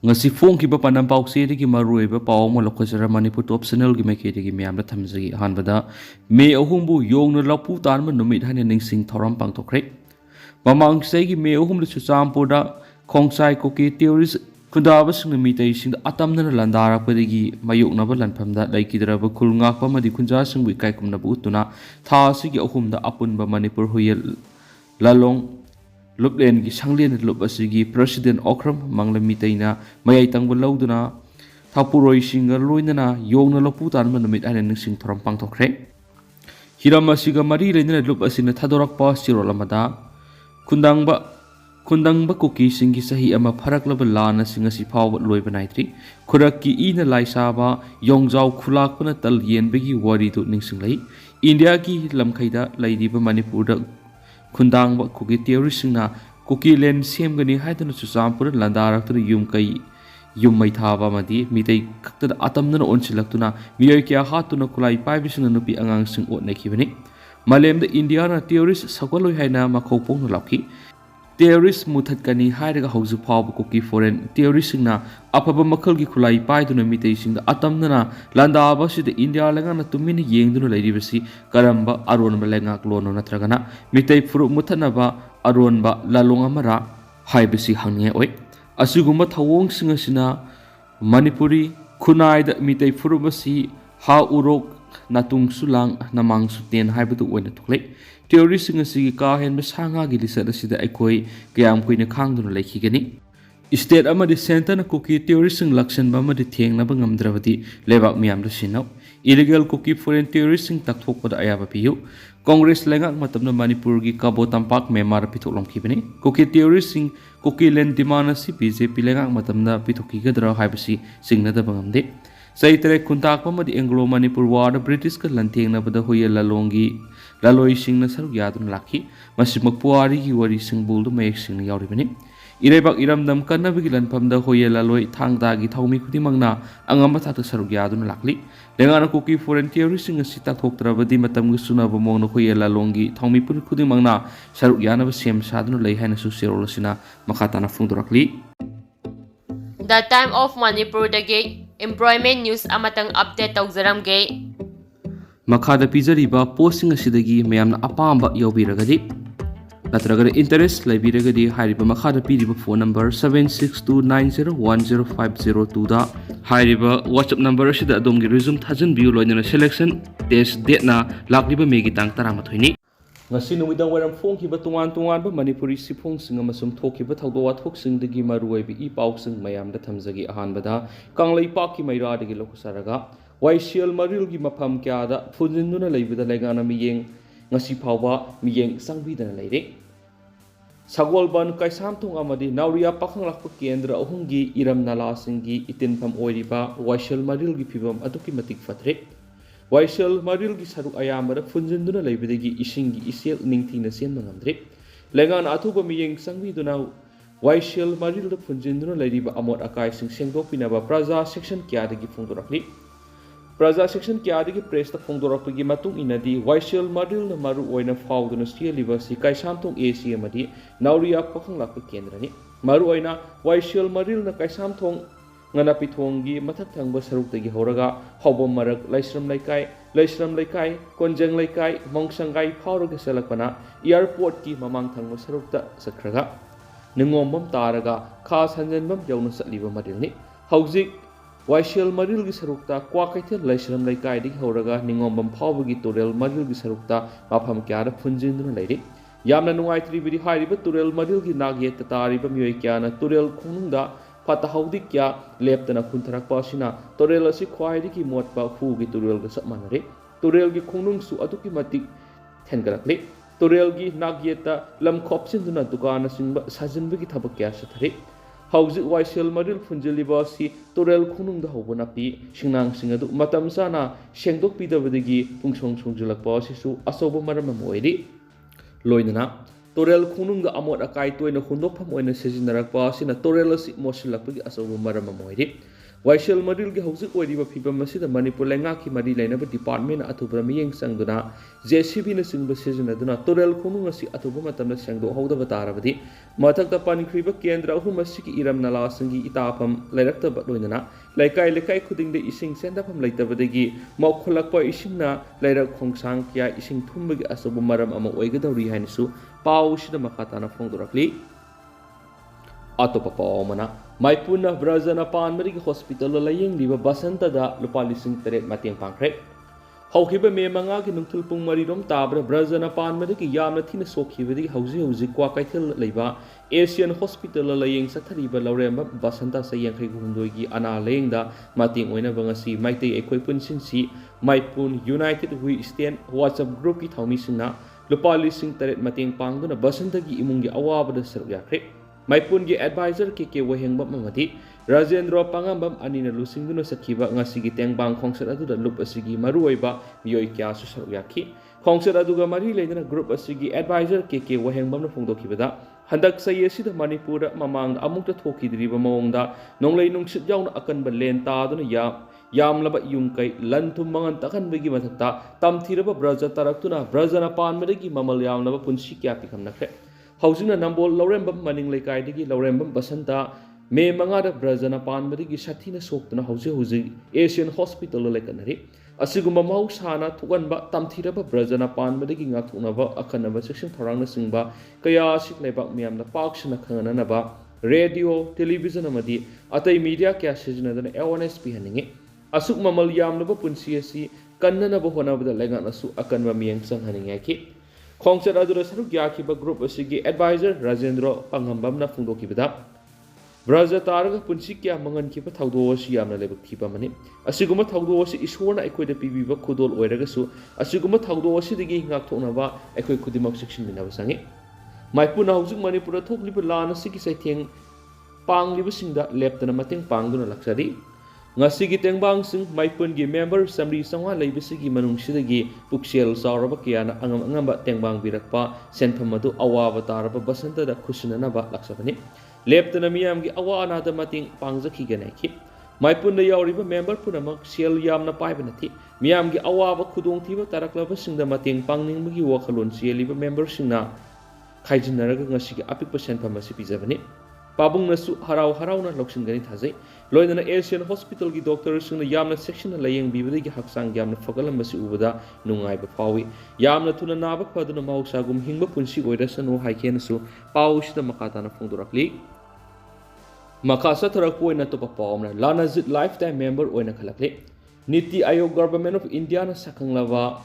ngasi phone ki ba panam pau se ri ki marui ba pau mo lokho manipur top channel gi meke ri gi miyamda thamjagi han bada me ahum bu yong na lapu tan ma numit han ning sing thoram pang thokre mamang sei gi me ahum lu champur da khongsai ko ki theories kunda ba sing mi tai sing atam na landara pa gi mayuk na ba lanpham da lai ki dra ba khul ngak pa ma di khunja sing bu kai kum na bu tuna tha si gi ahum da apun ba manipur huyel lalong luplen gi sanglen lup asigi president okram mangla mitaina mayai tangbu lauduna thapuroi singa loinana yongna lopu tan man mit ane ning sing thoram pang thokre hiram asiga mari leina lup asina thadorak pa sirolamada kundangba kuki singi sahi ama pharaklaba lana singa si phaw loiba naitri khurak ki ina laisaba yongjau khulak pana tal yen begi wari tu ning sing lai india ki lamkhaida laidiba manipur da khundang ba kuki theory singna kuki len sem gani haidana chusampur landarak tu yum mai thaba madi mitai khakta atamna onsilaktuna miyoi kya hatuna kulai pai bisina nupi angang sing ot nakhibani malem da india na theories sakoloi haina makhopong na lakhi theories muthat kani hairaga hauju phaw kuki foreign theories singna afaba makhal gi khulai pai duna mitai singda atamna landa abasi de india lenga na tumini yengduna lairibasi karamba aron balenga klono natragana mitai furu muthanaba aron ba lalong amara haibasi hangye oi asugumba thawong singa sina manipuri khunai da mitai furu basi ha urok natung sulang namang suten haibutu oina thuklei theory singa sigi ka hen ba sanga gi lisada sida aikoi kayam koina khangduna laikhigani state amadi center na kuki theory sing lakshan ba amadi thengna ba ngamdravati lebak miyam da sinau illegal kuki foreign theory sing takthokpa da ayaba piyu congress lengak matamna manipur gi kabo tampak memar pitholom khibani kuki theory sing kuki len dimana si bjp lengak matamna pithoki gadra haibasi singna da bangamde saitre kuntak pamadi anglo manipur war british ka lanteng na bada hoye laloi sing na saru yadun lakhi masimak puari gi wari sing bul du mayek sing yauribani irebak iramdam kanabigi lanpham da hoye laloi thangda gi thaumi khudi mangna angamba thata saru yadun lakli lengana kuki foreign theory sing si ta thoktra badi matam gi suna ba mong no hoye lalongi thaumi pur khudi mangna saru yana ba sem sadun lei haina su serol sina makata na fungdorakli The Time of Manipur dagi employment news amatang update tawzaramge makada pizariba posting asidagi mayamna apamba yobiragadi natragada interest laibiragadi hairiba makada piriba phone number 7629010502 da hairiba whatsapp number asida adomgi resume thajin biu loinana selection test date na lakliba megi tang taramathoini ngasi numidang waram phongkiba tungan ba manipuri sifong singa masum thokiba thawdo wathok singdagi maruibi I paw sing mayamda thamjagi ahanbada kanglei pakki maira dagi lokusaraga waisial maril gi mafam kya da phunjinduna leibida legana miyeng ngasi phawba miyeng sangbidana leire sagolban kaisam thong amadi nauriya pakhang lakpa kendra ahumgi iram nala singgi itinpham oiriba waisial maril gi phibam aduki matik fatre waisial maril gi saru ayamara phunjinduna leibidagi isingi isel ningthina senna ngamdre legana athuba miyeng sangbiduna waisial maril da phunjinduna leiriba amot akai sing sengdokpinaba praja section kya dagi phungdorakli praja section kya press ta phongdorakpagi matung inadi waisial maril na maru oina fauduna sialiba si kaisamthong AC amadi nauriya pakhang lakpa kendrani maru oina waisial maril na kaisamthong ngana pithonggi mathak thangba sarukdagi horaga hobom marak laisram laikai konjeng laikai mongsangai phauroga selakpana airport ki mamang thangba sarukta sakraga ningombam taraga khas hanjanbam yauna satliba marilni hauzik waisial maril gi sarukta kwa kaithel laisram laikai dik horaga ningombam phawgi torel maril gi sarukta mafam kyara phunjinduna leiri yamna nungai bidi hairiba torel maril gi nagye tatariba miyoi kyana torel khunungda fata haudik kya leptana khuntarakpa asina torel asi khwaidi ki motpa hu gi torel ga sapmanare torel gi khunung su aduki matik thengarakle torel gi nagyeta lam khopsinduna dukana singba sajinba gi thabak kya sathare hauzik waisial maril phunjaliba si torel khunung da hobona pi singnang singadu matam sana sengdok pidabadagi pungsong songjulakpa sisu asoba maram moiri loinana torel khunung da amot akai toina hundokpham oina sejinarakpa sina torel asi mosilakpagi asoba maram moiri Waisel Madil ki hauzik oiriba phibam masida Manipur lengaki mari lainaba department athubra miyeng sangduna JCB na singba sizinaduna torel khonu ngasi athuba matamna sangdo hawdaba tarabadi mathakta pankriba kendra ahum asiki iram nala sangi itapam lairakta loinana laikai laikai khuding de ising sendapam laitabadagi maukhulakpa isingna lairak khongsang kya ising thumbagi asabu maram ama oigadawri hainisu pau sida makatana phongdorakli Atopa paomana maipuna Brazana Panmari Hospital laying liba Basanta da Lupalising Teret Mating Pankre. Hawkiba me manga ki nungtul pung maridom tabra Brazana Panmari ki yamna thina sokhibadi hauzi kwa kaithil leiba Asian Hospital laying sathariba lauremba Basanta sa yangkai gumdoi gi ana laying da mating oina bangasi maitei ekoi punsin si maipun United We Stand WhatsApp group ki thaumi singna Lupalising Teret Mating Pangduna Basanta gi imungi awaba da saruyakre. Maipun gi advisor ke wahengbam mamati Rajendra Pangambam anina lusingduna sakhiba ngasigi tengbang khongsat adu da lup asigi maruoiba miyoi kya su saruyakhi khongsat aduga mari leidana group asigi advisor ke wahengbam na phongdokhibada handak sayesi da Manipur mamang amukta thokidriba mawongda nonglei nungsit yauna akanba len ta duna yamlaba yumkai lanthum mangan takanbagi mathakta tamthiraba braja taraktuna brajana panmadagi mamal yamlaba punsi kya pikhamnakhe Hausina Nambol Laurembam Maning Lekaidigi Laurembam Basanta Me Mangada Brazana Panmadigi Satina Soktana Hausi Asian Hospital Lekanari Asiguma Mausana Tuganba Tamthiraba Brazana Panmadigi Ngatunava Akanava Section Paranga Singba Kaya Siklebak Miyamda Pakshana Kananaba Radio Television Amadi Atai Media Kya Sijanadana awareness Pihaningi Asuk Mamal Yamnaba Punsiasi Kananaba Honavada Leganasu Akanva Miyang Sang Haningaki Khongsat adura saruk yakiba group asigi advisor Rajendra Pangambam na phungdokibada Braja taraga punsi kya mangan kiba thawdo asi yamna lebak thiba mani asiguma thawdo asi isorna ekoida pibiba khudol oiragasu asiguma thawdo asi digi ngakthoknaba ekoi khudimak section minaba sangi maipuna haujuk Manipur thokliba lana sigi saitheng pangliba singda leptana mateng pangduna laksari Ngasigi tengbang sing maipun gi member samri sangwa leibisigi manungsidagi puksel sauraba kiyana angamba tengbang birakpa senpham adu awaba taraba basanta da khusinanaba laksabani leptana miyam gi awa anada mating pangjaki ganaki maipun da yauriba member punamak sel yamna paibanati miyam gi awaba khudong thiba taraklaba singda mating pangningmagi wakhalon seliba member singna khaijinaraga ngasigi apikpa senpham asi pijabani Pabung nasu harau na loksin gani thazai loidana Asian Hospital gi doctor singna yamna section layeng bibadi gi haksang yamna fagalam basi ubada nungai ba pawi yamna tuna naba paduna mausa gum hingba punsi oirasanu haiken su paushda makatana phongdorakli makasa tharak poina to papawna lanazit lifetime member oina khalakle Niti Ayog Government of India na sakanglava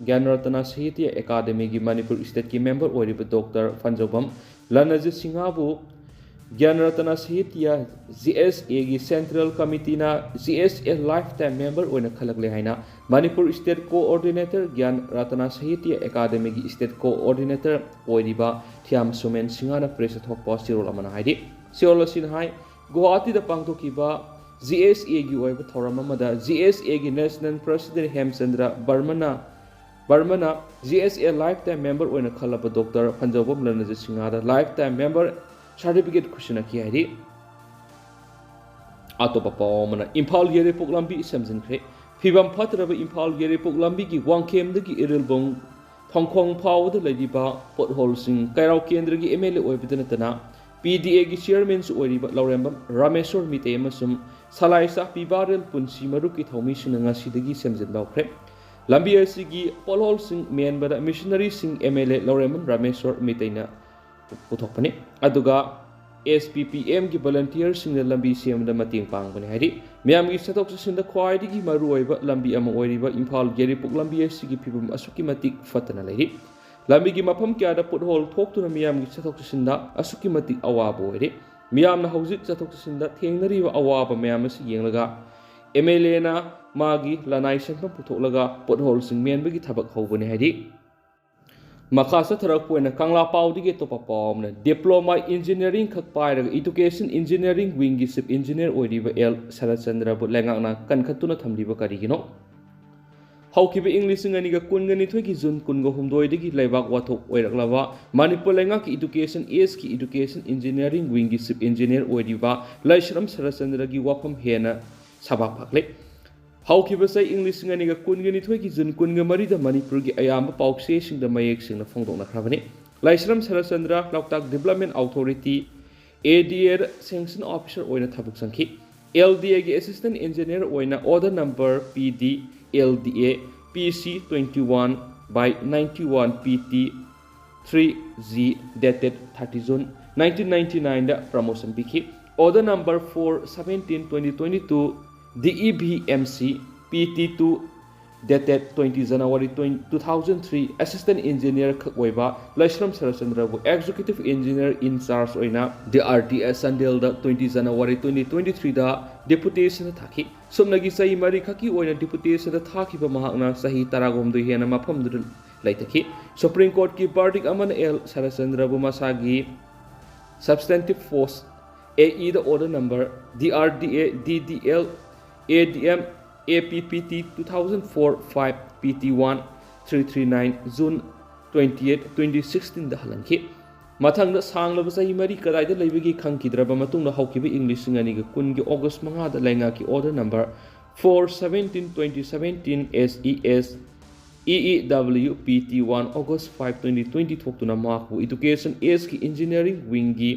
Gyanratana Sahitya Academy gi Manipur State ki member oiriba Dr. Fanjobam Lanazit Singabu Gyanratana Sahitya GSA gi Central Committee na GSA lifetime member oina khalakle haina Manipur State Coordinator Gyanratana Sahitya Academy gi State Coordinator oiriba Thiam Sumen Singana press thokpa sirol amana haidi sirol sin hai Guwahati da pangthokiba GSA gi oiba thoram amada GSA gi National President Hemchandra Barmana GSA lifetime member oina khalaba Dr. Panjabam Lanazit Singada lifetime member certificate kushina ki haidi atopa pawmana Imphal Yere Poklambi samjinkhre phibam phatraba Imphal Yere Poklambi gi wangkhem dagi irilbong thongkhong phawda ladiba pothole sing kairau kendra gi MLA oibidana tana PDA gi chairman su oiriba Laurembam Rameshwar Mite amasum Salaisa Pibarel Punsi Maruk ki thaumi sinanga sidagi samjin bawkhre lambi asigi pothole sing menbada missionary sing MLA Laurembam Rameshwar Miteina puthokpani aduga SPPM gi volunteer sing na lambi semda mating pangbani haidi miyam gi satok sinda khwai gi maruoiba lambi ama oiriba Imphal Yere Poklambi asigi phibam asuki matik fatana leiri lambi gi mafam kya da pothole thoktuna miyam gi satok sinda asuki matik awaba oiri miyam na hojik satok sinda thengnariba awaba miyam asi yenglaga MLA na magi lanai senpam puthoklaga pothole sing menbagi thabak hobani haidi Makasa tharak poina Kangla Paudige topa pawmna Diploma Engineering khak pairaga Education Engineering wing gi Chief Engineer oiriba L Sarachandra bu lengakna kankhatuna thamliba karigino Haukiba English nganiga kungani thoki June kunga humdoi digi laibak wathok oiraklaba Manipur lengak Education AS ki Education Engineering wing gi Chief Engineer oiriba Laishram Sarachandra gi wafam hena Sabak phaklakle haukiba sai English ngani ga kunga ni thoi ki jun kunga mari da Manipur gi ayamba paukse sing da mayek sing na phongdok na khrabani Laisram Sarachandra Loktak Development Authority ADA sanction officer oina thabuk sangki LDA gi assistant engineer oina order number PD LDA PC 21 by 91 PT 3G dated 30 June 1999 da promotion biki order number 417 2022 DEBMC PT2 dated 20 January 2003 assistant engineer khakwaibा Laisram Sarachandra bu executive engineer in charge oina DRTS Sandel da 20 January 2023 da deputation thaki somnagi sahi mari khaki oina deputation da thaki ba mahakna sahi taragom du hena mafam du laitaki Supreme Court ki verdict aman L Sarachandra bu masagi substantive force AE the order number DRDA DDL ADM APPT 2004-5 PT1 339 June 28 2016 da halanki mathang da sanglaba sahi mari kadai da leibagi khangkidraba matung da haukiba English ngani ga kun gi August manga da lainga ki order number 417 2017 SES EEW PT1 August 5 2020 thokuna maku education is ki engineering wing gi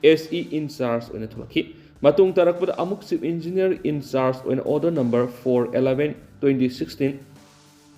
SE in charge oina thulaki matung tarakpada amuk chief engineer in charge on order number 411 2016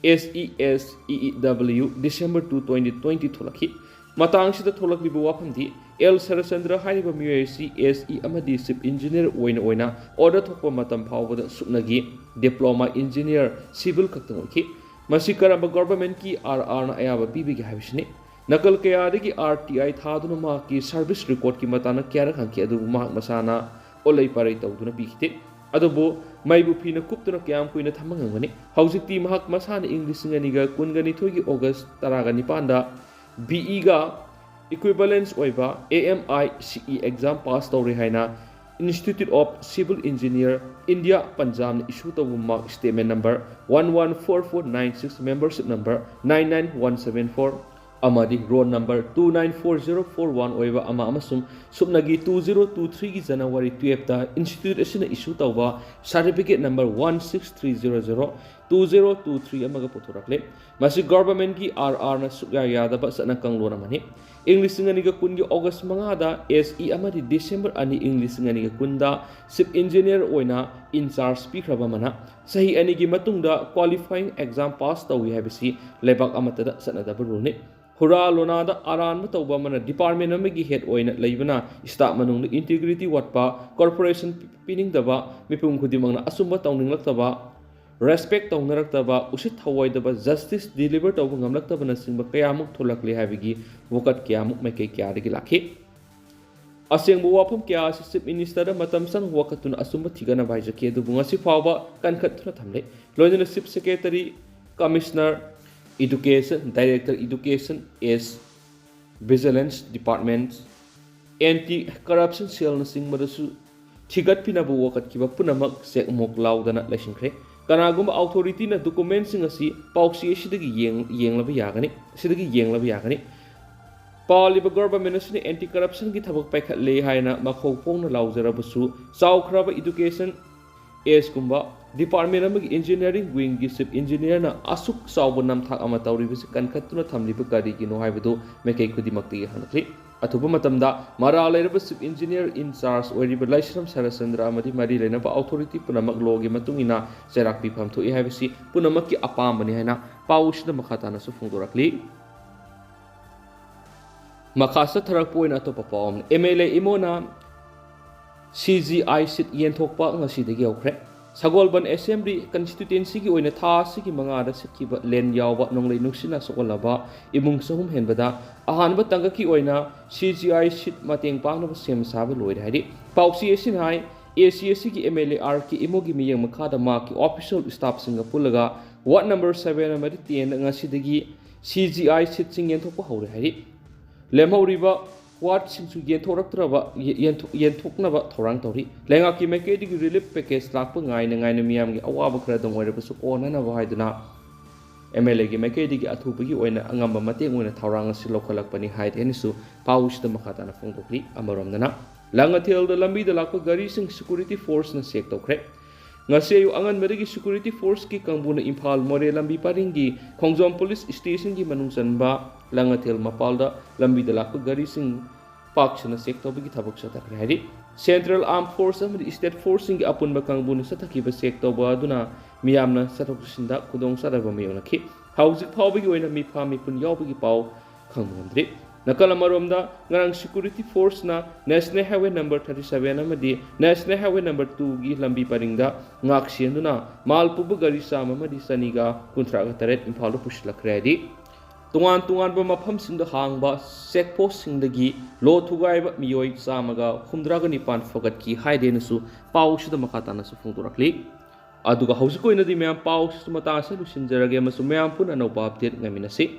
SES EEW December 2 2020 thulaki matang sida thulakli bu wafamdi L Sarachandra haiba MUAC SE amadi chief engineer oina order thokpa matam phawbada suknagi diploma engineer civil kaktangi masi karamba government ki RR na ayaba PB gi habishni nakal kaya dagi RTI thaduna ma ki service record ki matana kyara khanki adu ma masana olai parai tawduna bikite adobo maibu phina kuptuna kyam kuina thamangani haujikti mahak masana English ngani ga kungani thogi August 19 da BE ga equivalence oiba AMI CE exam pass tawri haina Institute of Civil Engineer India Punjab issue tawu mark statement number 114496 membership number 99174 amadi roll number 294041 oiba ama amasum subnagi 2023 gi January 12 ta institute asina issue tawba certificate number 16300 2023 amaga pothorakle masi government gi RR na sugya yadaba sana kanglona mani English ngani ga kun gi August manga da SE amadi December ani English ngani ga kunda chief engineer oina in charge pi khraba mana sahi ani gi matungda qualifying exam pass tawi habisi lebak amata da sana da rule ne Hura lona da aran ma tawba mana department amagi head oina leibana staff manung integrity watpa corporation pining daba mipum khudimangna asumba tawninglak respect tawnarak usit thawai daba justice deliver tawba ngamlak taba na singba kayamuk tholakli habigi wokat kyamuk mai kai kya digi lakhi asengbu wafam kya chief minister da matam sang wakatuna asumba thigana baijake du bungasi fawba kankhat thuna thamle loina chief secretary commissioner Education, Director Education is Vigilance Department Anti-Corruption Cell Nasing Madasu Tigat Pinabu Wakat Kiba Punamak Sek Mok Laudana Lashingre Kanagum authority na documents ngasi pauksi sidagi yeng labi yagani Paliba government asini anti-corruption ki thabak paikhat le haina makhau pongna laujarabasu chawkhraba education is kumba department amagi engineering wing gi chief engineer na asuk chawba namthak ama tawribisi kankhatuna thamliba kari gi no haibadu mekai khudimakti hanakli athuba matamda mara leiraba chief engineer in charge oiriba Laisram Sarachandra amadi mari leinaba authority punamak logi matungina serak pi pham thoi haibisi punamak ki apambani haina pausida makhatana su phungdorakli makhasa tharak poina to papom MLA imona CGI sit yenthokpa ngasi degi aukre Sagolban Assembly constituency ki oina tha sigi manga da sikkiba len yawba nonglei nuksina sokolaba imung sahum henbada ahanba tanga ki oina CGI sit mateng pangna sem saba loir haidi pausi esin hai ACSC ki MLA R ki imogi miyang makha da ma ki official staff singa pulaga ward number 7 amadi 10 ngasi degi CGI sit sing yenthokpa hore haidi lemhoriba What since you get yenthoknaba thorang tori lenga ki make di relief package lakpa ngai na miyam gi awaba khra dong wari basu ona na haiduna MLA gi make di gi athupa gi oina angamba mateng oina thorang si lokhalakpani haid enisu paus da makhata na phongdokli amarom dana langa thel da lambi da lakpa gari sing security force na sek tokre ngasi ayu anganbadagi security force ki kangbuna Imphal More lambi paringi Khongjom police station gi manung chanba langathel mapalda lambi da lakpa gari sing park chana sek tawbagi thabak satakre hari Central Armed Force amadi State Force sing apunba kangbuna satakiba sek tawba aduna miyamna satoksinda kudong sadaba mayonakhi hauzik phawbagi oina mi phami pun yawbagi paw khangmondri Nakalamaromda ngarang security force na National Highway number 37 amadi National Highway number 2 gi lambi paringda ngak sianduna malpubu gari sama amadi saniga kuntraga taret Imphal puslakredi tungan ba mafam singda hangba check post singdagi lo thugai ba miyoi samaga khumdraga nipan fogat ki haidenasu paw sida makatana su phungturakli aduga hausikoina di myam paw su mata sa lusinjarage masu myam pun anau update ngaminasi